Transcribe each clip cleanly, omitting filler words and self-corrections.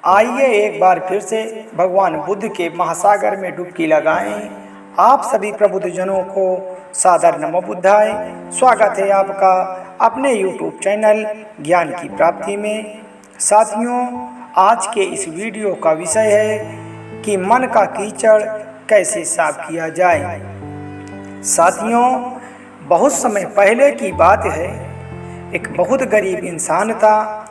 आइए एक बार फिर से भगवान बुद्ध के महासागर में डुबकी लगाएं। आप सभी प्रबुद्धजनों को सादर नमो बुद्धाय। स्वागत है आपका अपने YouTube चैनल ज्ञान की प्राप्ति में। साथियों, आज के इस वीडियो का विषय है कि मन का कीचड़ कैसे साफ किया जाए। साथियों, बहुत समय पहले की बात है। एक बहुत गरीब इंसान था।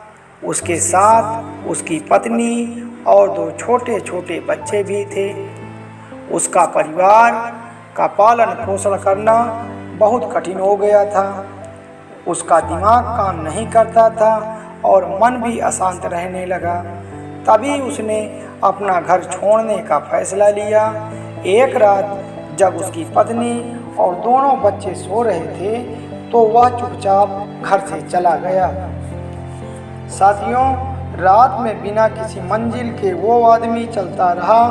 उसके साथ उसकी पत्नी और दो छोटे छोटे बच्चे भी थे। उसका परिवार का पालन पोषण करना बहुत कठिन हो गया था। उसका दिमाग काम नहीं करता था और मन भी अशांत रहने लगा। तभी उसने अपना घर छोड़ने का फैसला लिया। एक रात जब उसकी पत्नी और दोनों बच्चे सो रहे थे तो वह चुपचाप घर से चला गया। साथियों, रात में बिना किसी मंजिल के वो आदमी चलता रहा।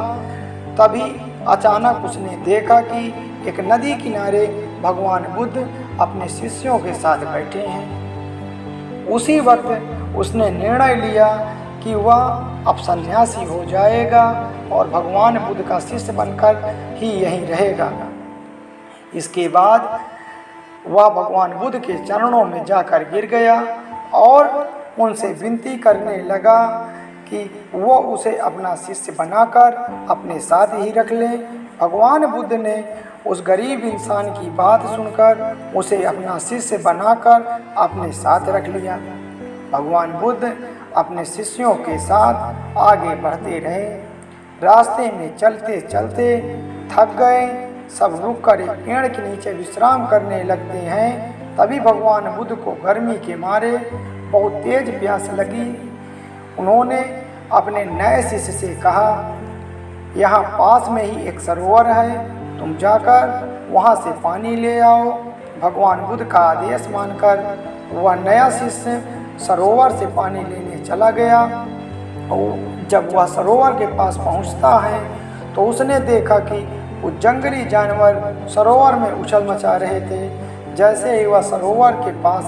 तभी अचानक उसने देखा कि एक नदी किनारे भगवान बुद्ध अपने शिष्यों के साथ बैठे हैं। उसी वक्त उसने निर्णय लिया कि वह अब सन्यासी हो जाएगा और भगवान बुद्ध का शिष्य बनकर ही यहीं रहेगा। इसके बाद वह भगवान बुद्ध के चरणों में जाकर गिर गया और उनसे विनती करने लगा कि वो उसे अपना शिष्य बनाकर अपने साथ ही रख लें। भगवान बुद्ध ने उस गरीब इंसान की बात सुनकर उसे अपना शिष्य बनाकर अपने साथ रख लिया। भगवान बुद्ध अपने शिष्यों के साथ आगे बढ़ते रहे। रास्ते में चलते चलते थक गए। सब रुककर एक पेड़ के नीचे विश्राम करने लगते हैं। तभी भगवान बुद्ध को गर्मी के मारे बहुत तेज प्यास लगी। उन्होंने अपने नए शिष्य से कहा, यहाँ पास में ही एक सरोवर है, तुम जाकर वहाँ से पानी ले आओ। भगवान बुद्ध का आदेश मानकर वह नया शिष्य सरोवर से पानी लेने चला गया। और जब वह सरोवर के पास पहुँचता है तो उसने देखा कि कुछ जंगली जानवर सरोवर में उछल मचा रहे थे। जैसे ही वह सरोवर के पास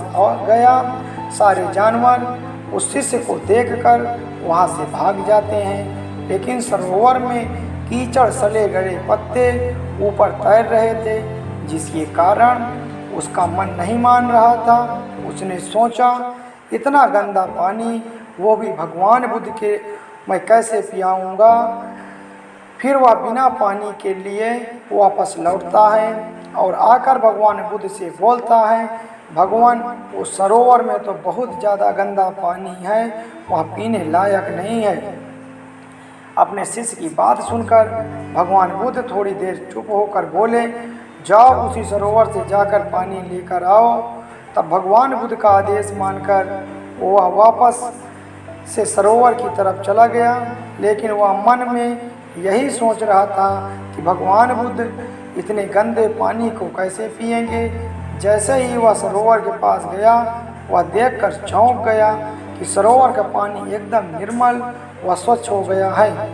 गया, सारे जानवर उस शिष्य को देखकर वहाँ से भाग जाते हैं। लेकिन सरोवर में कीचड़ सले गए पत्ते ऊपर तैर रहे थे, जिसके कारण उसका मन नहीं मान रहा था। उसने सोचा, इतना गंदा पानी, वो भी भगवान बुद्ध के, मैं कैसे पियाऊँगा। फिर वह बिना पानी के लिए वापस लौटता है और आकर भगवान बुद्ध से बोलता है, भगवान, उस सरोवर में तो बहुत ज़्यादा गंदा पानी है, वह पीने लायक नहीं है। अपने शिष्य की बात सुनकर भगवान बुद्ध थोड़ी देर चुप होकर बोले, जाओ उसी सरोवर से जाकर पानी लेकर आओ। तब भगवान बुद्ध का आदेश मानकर वह वापस से सरोवर की तरफ चला गया। लेकिन वह मन में यही सोच रहा था कि भगवान बुद्ध इतने गंदे पानी को कैसे पिएंगे। जैसे ही वह सरोवर के पास गया, वह देखकर चौंक गया कि सरोवर का पानी एकदम निर्मल व स्वच्छ हो गया है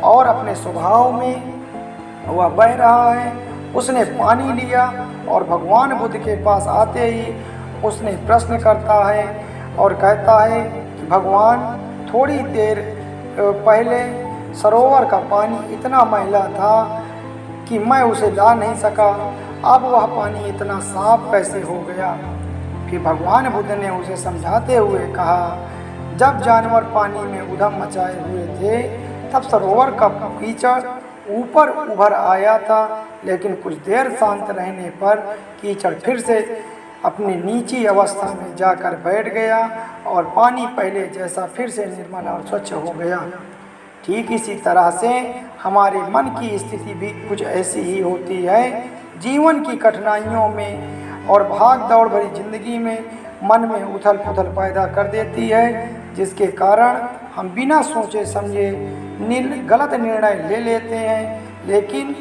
और अपने स्वभाव में वह बह रहा है। उसने पानी लिया और भगवान बुद्ध के पास आते ही उसने प्रश्न करता है और कहता है कि भगवान, थोड़ी देर पहले सरोवर का पानी इतना मैला था कि मैं उसे ला नहीं सका, अब वह पानी इतना साफ कैसे हो गया। फिर भगवान बुद्ध ने उसे समझाते हुए कहा, जब जानवर पानी में उधम मचाए हुए थे तब सरोवर का कीचड़ ऊपर उभर आया था। लेकिन कुछ देर शांत रहने पर कीचड़ फिर से अपनी नीची अवस्था में जाकर बैठ गया और पानी पहले जैसा फिर से निर्मल और स्वच्छ हो गया। ठीक इसी तरह से हमारे मन की स्थिति भी कुछ ऐसी ही होती है। जीवन की कठिनाइयों में और भाग दौड़ भरी जिंदगी में मन में उथल पुथल पैदा कर देती है, जिसके कारण हम बिना सोचे समझे गलत निर्णय ले लेते हैं। लेकिन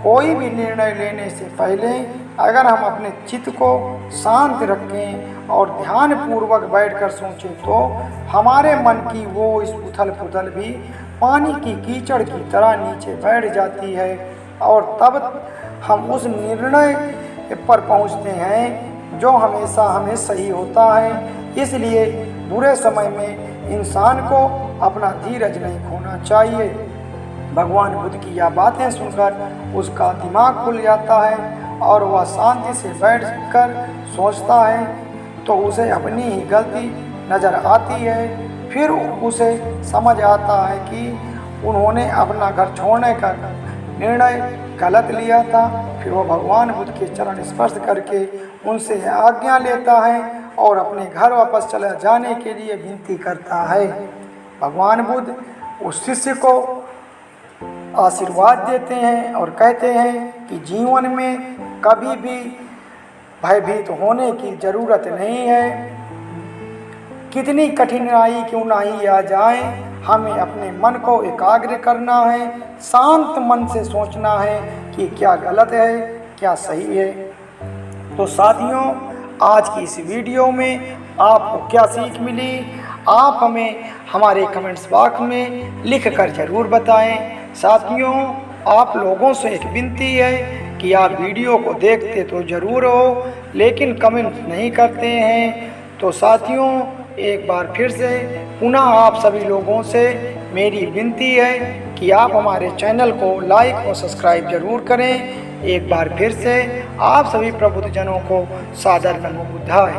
कोई भी निर्णय लेने से पहले अगर हम अपने चित्त को शांत रखें और ध्यान पूर्वक बैठकर सोचें तो हमारे मन की वो इस उथल पुथल भी पानी की कीचड़ की तरह नीचे बैठ जाती है और तब हम उस निर्णय पर पहुंचते हैं जो हमेशा हमें सही होता है। इसलिए बुरे समय में इंसान को अपना धीरज नहीं खोना चाहिए। भगवान बुद्ध की यह बातें सुनकर उसका दिमाग खुल जाता है और वह शांति से बैठ कर सोचता है तो उसे अपनी ही गलती नज़र आती है। फिर उसे समझ आता है कि उन्होंने अपना घर छोड़ने का निर्णय गलत लिया था। फिर वह भगवान बुद्ध के चरण स्पर्श करके उनसे आज्ञा लेता है और अपने घर वापस चला जाने के लिए विनती करता है। भगवान बुद्ध उस शिष्य को आशीर्वाद देते हैं और कहते हैं कि जीवन में कभी भी भयभीत होने की ज़रूरत नहीं है। कितनी कठिनाई क्यों ना ही आ जाए, हमें अपने मन को एकाग्र करना है, शांत मन से सोचना है कि क्या गलत है क्या सही है। तो साथियों, आज की इस वीडियो में आपको क्या सीख मिली, आप हमें हमारे कमेंट्स बॉक्स में लिख कर ज़रूर बताएं। साथियों, आप लोगों से एक विनती है कि आप वीडियो को देखते तो ज़रूर हो लेकिन कमेंट नहीं करते हैं। तो साथियों, एक बार फिर से पुनः आप सभी लोगों से मेरी विनती है कि आप हमारे चैनल को लाइक और सब्सक्राइब जरूर करें। एक बार फिर से आप सभी प्रबुद्धजनों को सादर नमो बुद्धाय।